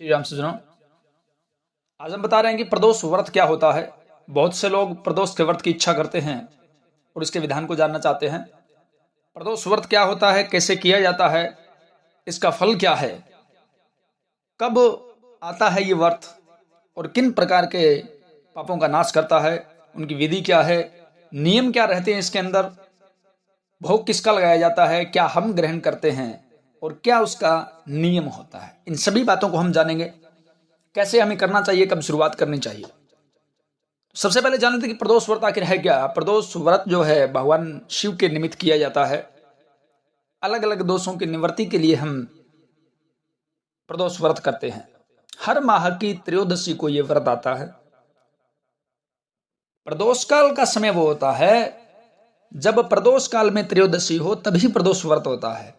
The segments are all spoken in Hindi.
श्री राम सज्जनों, आज हम बता रहे हैं कि प्रदोष व्रत क्या होता है। बहुत से लोग प्रदोष के व्रत की इच्छा करते हैं और इसके विधान को जानना चाहते हैं। प्रदोष व्रत क्या होता है, कैसे किया जाता है, इसका फल क्या है, कब आता है ये व्रत और किन प्रकार के पापों का नाश करता है, उनकी विधि क्या है, नियम क्या रहते हैं इसके अंदर, भोग किसका लगाया जाता है, क्या हम ग्रहण करते हैं और क्या उसका नियम होता है, इन सभी बातों को हम जानेंगे। कैसे हमें करना चाहिए, कब शुरुआत करनी चाहिए। सबसे पहले जान लेते हैं कि प्रदोष व्रत आखिर है क्या। प्रदोष व्रत जो है भगवान शिव के निमित्त किया जाता है। अलग अलग दोषों की निवृत्ति के लिए हम प्रदोष व्रत करते हैं। हर माह की त्रयोदशी को यह व्रत आता है। प्रदोष काल का समय वो होता है जब प्रदोष काल में त्रयोदशी हो, तभी प्रदोष व्रत होता है।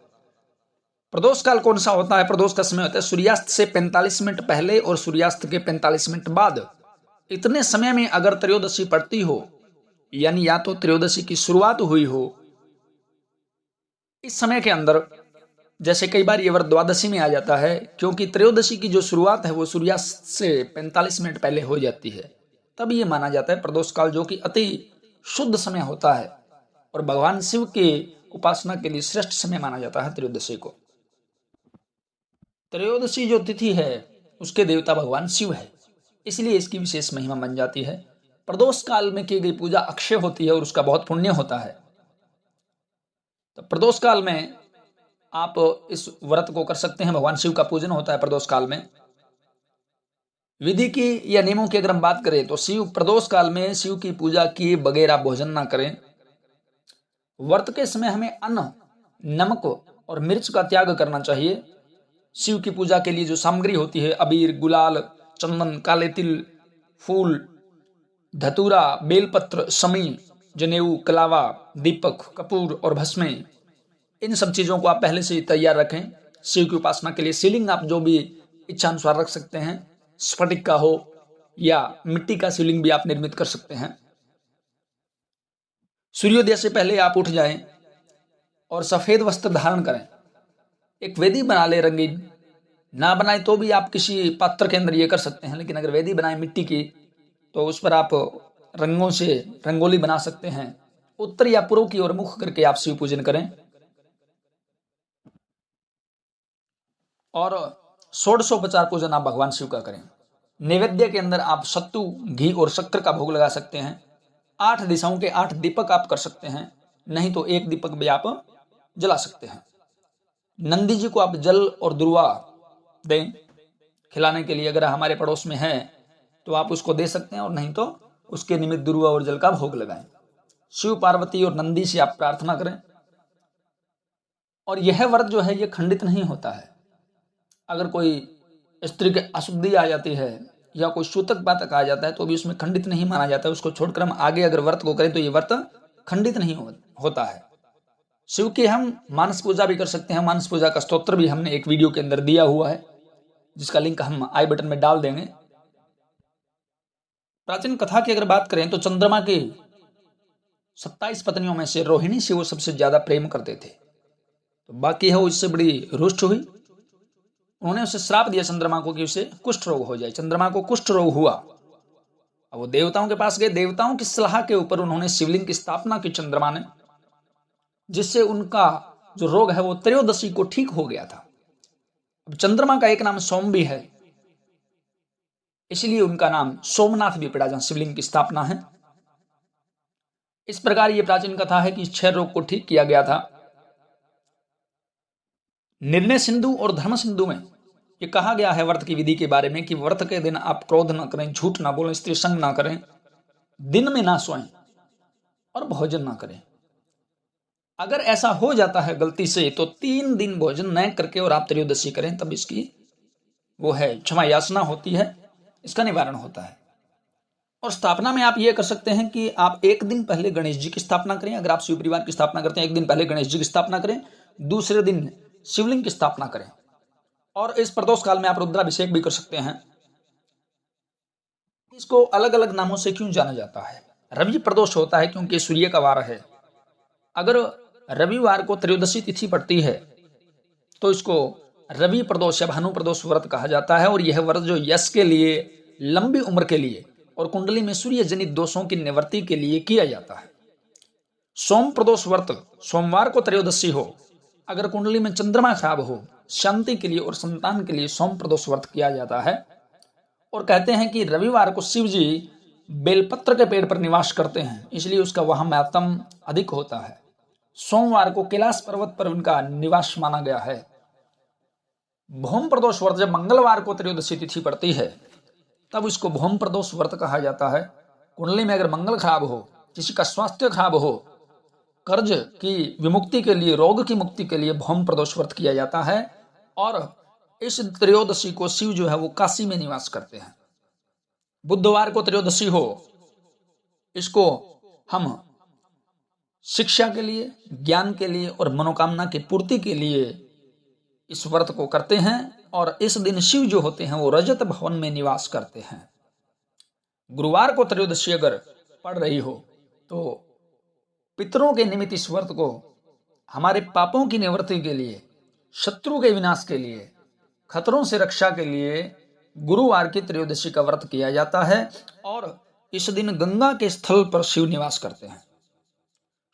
प्रदोष काल कौन सा होता है? प्रदोष का समय होता है सूर्यास्त से 45 मिनट पहले और सूर्यास्त के 45 मिनट बाद। इतने समय में अगर त्रयोदशी पड़ती हो, यानी या तो त्रयोदशी की शुरुआत हुई हो, इस समय के अंदर, जैसे कई बार ये व्रत द्वादशी में आ जाता है, क्योंकि त्रयोदशी की जो शुरुआत है वो सूर्यास्त से 45 मिनट पहले हो जाती है, तब ये माना जाता है प्रदोष काल, जो कि अति शुद्ध समय होता है और भगवान शिव के उपासना के लिए श्रेष्ठ समय माना जाता है त्रयोदशी को। त्रयोदशी जो तिथि है उसके देवता भगवान शिव है, इसलिए इसकी विशेष महिमा बन जाती है। प्रदोष काल में की गई पूजा अक्षय होती है और उसका बहुत पुण्य होता है। तो प्रदोष काल में आप इस व्रत को कर सकते हैं। भगवान शिव का पूजन होता है प्रदोष काल में। विधि की या नियमों की अगर हम बात करें तो शिव प्रदोष काल में शिव की पूजा किए बगैर आप भोजन ना करें। व्रत के समय हमें अन्न, नमक और मिर्च का त्याग करना चाहिए। शिव की पूजा के लिए जो सामग्री होती है, अबीर, गुलाल, चंदन, काले तिल, फूल, धतूरा, बेलपत्र, समी, जनेऊ, कलावा, दीपक, कपूर और भस्मे, इन सब चीजों को आप पहले से तैयार रखें। शिव की उपासना के लिए शिवलिंग आप जो भी इच्छा अनुसार रख सकते हैं। स्फटिक का हो या मिट्टी का शिवलिंग भी आप निर्मित कर सकते हैं। सूर्योदय से पहले आप उठ जाएं और सफेद वस्त्र धारण करें। एक वेदी बना ले रंगीन, ना बनाए तो भी आप किसी पात्र के अंदर ये कर सकते हैं, लेकिन अगर वेदी बनाए मिट्टी की तो उस पर आप रंगों से रंगोली बना सकते हैं। उत्तर या पूर्व की ओर मुख करके आप शिव पूजन करें और षोडशोपचार पूजन आप भगवान शिव का करें। नैवेद्य के अंदर आप सत्तू, घी और शक्कर का भोग लगा सकते हैं। 8 दिशाओं के 8 दीपक आप कर सकते हैं, नहीं तो एक दीपक भी आप जला सकते हैं। नंदी जी को आप जल और दुर्वा दें खिलाने के लिए। अगर हमारे पड़ोस में है तो आप उसको दे सकते हैं और नहीं तो उसके निमित्त दुर्वा और जल का भोग लगाएं। शिव, पार्वती और नंदी से आप प्रार्थना करें। और यह व्रत जो है ये खंडित नहीं होता है। अगर कोई स्त्री के अशुद्धि आ जाती है या कोई सूतक पातक आ जाता है तो भी उसमें खंडित नहीं माना जाता है। उसको छोड़कर हम आगे अगर व्रत को करें तो ये व्रत खंडित नहीं होता है। शिव की हम मानस पूजा भी कर सकते हैं। मानस पूजा का स्तोत्र भी हमने एक वीडियो के अंदर दिया हुआ है, जिसका लिंक हम आई बटन में डाल देंगे। प्राचीन कथा की अगर बात करें तो चंद्रमा की 27 पत्नियों में से रोहिणी से वो सबसे ज्यादा प्रेम करते थे। तो बाकी है वो इससे बड़ी रुष्ट हुई। उन्होंने उसे श्राप दिया चंद्रमा को कि उसे कुष्ठ रोग हो जाए। चंद्रमा को कुष्ठ रोग हुआ। अब वो देवताओं के पास गए। देवताओं की सलाह के ऊपर उन्होंने शिवलिंग की स्थापना की चंद्रमा ने, जिससे उनका जो रोग है वो त्रयोदशी को ठीक हो गया था। अब चंद्रमा का एक नाम सोम भी है, इसलिए उनका नाम सोमनाथ भी पड़ा, जहां शिवलिंग की स्थापना है। इस प्रकार ये प्राचीन कथा है कि 6 रोग को ठीक किया गया था। निर्णय सिंधु और धर्म सिंधु में ये कहा गया है व्रत की विधि के बारे में कि व्रत के दिन आप क्रोध ना करें, झूठ ना बोलें, स्त्री संग ना करें, दिन में ना सोएं और भोजन ना करें। अगर ऐसा हो जाता है गलती से तो 3 दिन भोजन न करके और आप त्रयोदशी करें, तब इसकी वो है क्षमा याचना होती है, इसका निवारण होता है। और स्थापना में आप ये कर सकते हैं कि आप एक दिन पहले गणेश जी की स्थापना करें। अगर आप शिव परिवार की स्थापना करते हैं, एक दिन पहले गणेश जी की स्थापना करें, दूसरे दिन शिवलिंग की स्थापना करें। और इस प्रदोष काल में आप रुद्राभिषेक भी कर सकते हैं। इसको अलग अलग नामों से क्यों जाना जाता है? रवि प्रदोष होता है क्योंकि सूर्य का वार है। अगर रविवार को त्रयोदशी तिथि पड़ती है तो इसको रवि प्रदोष या भानु प्रदोष व्रत कहा जाता है। और यह व्रत जो यश के लिए, लंबी उम्र के लिए और कुंडली में सूर्य जनित दोषों की निवृत्ति के लिए किया जाता है। सोम प्रदोष व्रत सोमवार को त्रयोदशी हो, अगर कुंडली में चंद्रमा खराब हो, शांति के लिए और संतान के लिए सोम प्रदोष व्रत किया जाता है। और कहते हैं कि रविवार को शिव जी बेलपत्र के पेड़ पर निवास करते हैं, इसलिए उसका वहां महत्व अधिक होता है। सोमवार को कैलाश पर्वत पर उनका निवास माना गया है। भौम प्रदोष व्रत जब मंगलवार को त्रयोदशी तिथि पड़ती है तब इसको भौम प्रदोष व्रत कहा जाता है। कुंडली में अगर मंगल खराब हो, किसी का स्वास्थ्य खराब हो, कर्ज की विमुक्ति के लिए, रोग की मुक्ति के लिए भौम प्रदोष व्रत किया जाता है। और इस त्रयोदशी को शिव जो है वो काशी में निवास करते हैं। बुधवार को त्रयोदशी हो, इसको हम शिक्षा के लिए, ज्ञान के लिए और मनोकामना की पूर्ति के लिए इस व्रत को करते हैं। और इस दिन शिव जो होते हैं वो रजत भवन में निवास करते हैं। गुरुवार को त्रयोदशी अगर पड़ रही हो तो पितरों के निमित्त इस व्रत को हमारे पापों की निवृत्ति के लिए, शत्रु के विनाश के लिए, खतरों से रक्षा के लिए गुरुवार की त्रयोदशी का व्रत किया जाता है। और इस दिन गंगा के स्थल पर शिव निवास करते हैं।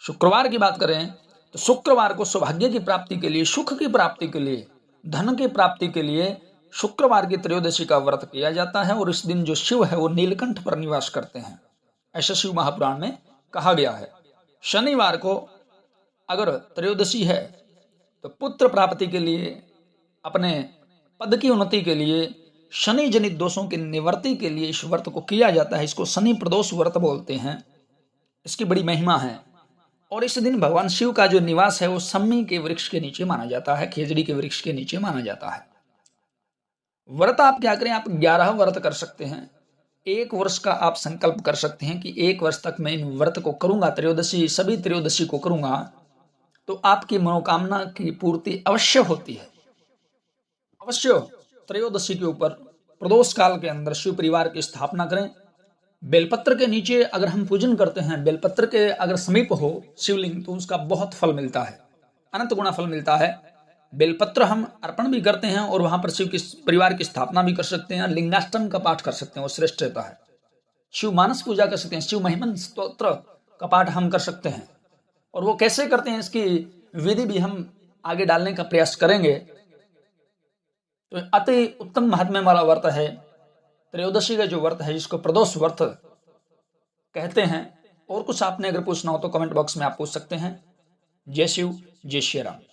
शुक्रवार की बात करें तो शुक्रवार को सौभाग्य की प्राप्ति के लिए, सुख की प्राप्ति के लिए, धन की प्राप्ति के लिए शुक्रवार की त्रयोदशी का व्रत किया जाता है। और इस दिन जो शिव है वो नीलकंठ पर निवास करते हैं, ऐसा शिव महापुराण में कहा गया है। शनिवार को अगर त्रयोदशी है तो पुत्र प्राप्ति के लिए, अपने पद की उन्नति के लिए, शनि जनित दोषों की निवृत्ति के लिए इस व्रत को किया जाता है। इसको शनि प्रदोष व्रत बोलते हैं। इसकी बड़ी महिमा है। और इस दिन भगवान शिव का जो निवास है वो सम्मी के वृक्ष के नीचे माना जाता है, खेजड़ी के वृक्ष के नीचे माना जाता है। व्रत आप क्या करें, आप 11 व्रत कर सकते हैं। 1 वर्ष का आप संकल्प कर सकते हैं कि 1 वर्ष तक मैं इन व्रत को करूंगा, त्रयोदशी, सभी त्रयोदशी को करूंगा, तो आपकी मनोकामना की पूर्ति अवश्य होती है। अवश्य त्रयोदशी के ऊपर प्रदोष काल के अंदर शिव परिवार की स्थापना करें। बेलपत्र के नीचे अगर हम पूजन करते हैं, बेलपत्र के अगर समीप हो शिवलिंग, तो उसका बहुत फल मिलता है, अनंत गुना फल मिलता है। बेलपत्र हम अर्पण भी करते हैं और वहां पर शिव की परिवार की स्थापना भी कर सकते हैं। लिंगाष्टम का पाठ कर सकते हैं, वो श्रेष्ठ रहता है। शिव मानस पूजा कर सकते हैं, शिव महिमन स्तोत्र का पाठ हम कर सकते हैं। और वो कैसे करते हैं इसकी विधि भी हम आगे डालने का प्रयास करेंगे। तो अति उत्तम महात्म्य वाला व्रत है त्रयोदशी का जो व्रत है, जिसको प्रदोष व्रत कहते हैं। और कुछ आपने अगर पूछना हो तो कमेंट बॉक्स में आप पूछ सकते हैं। जय शिव, जय श्री राम।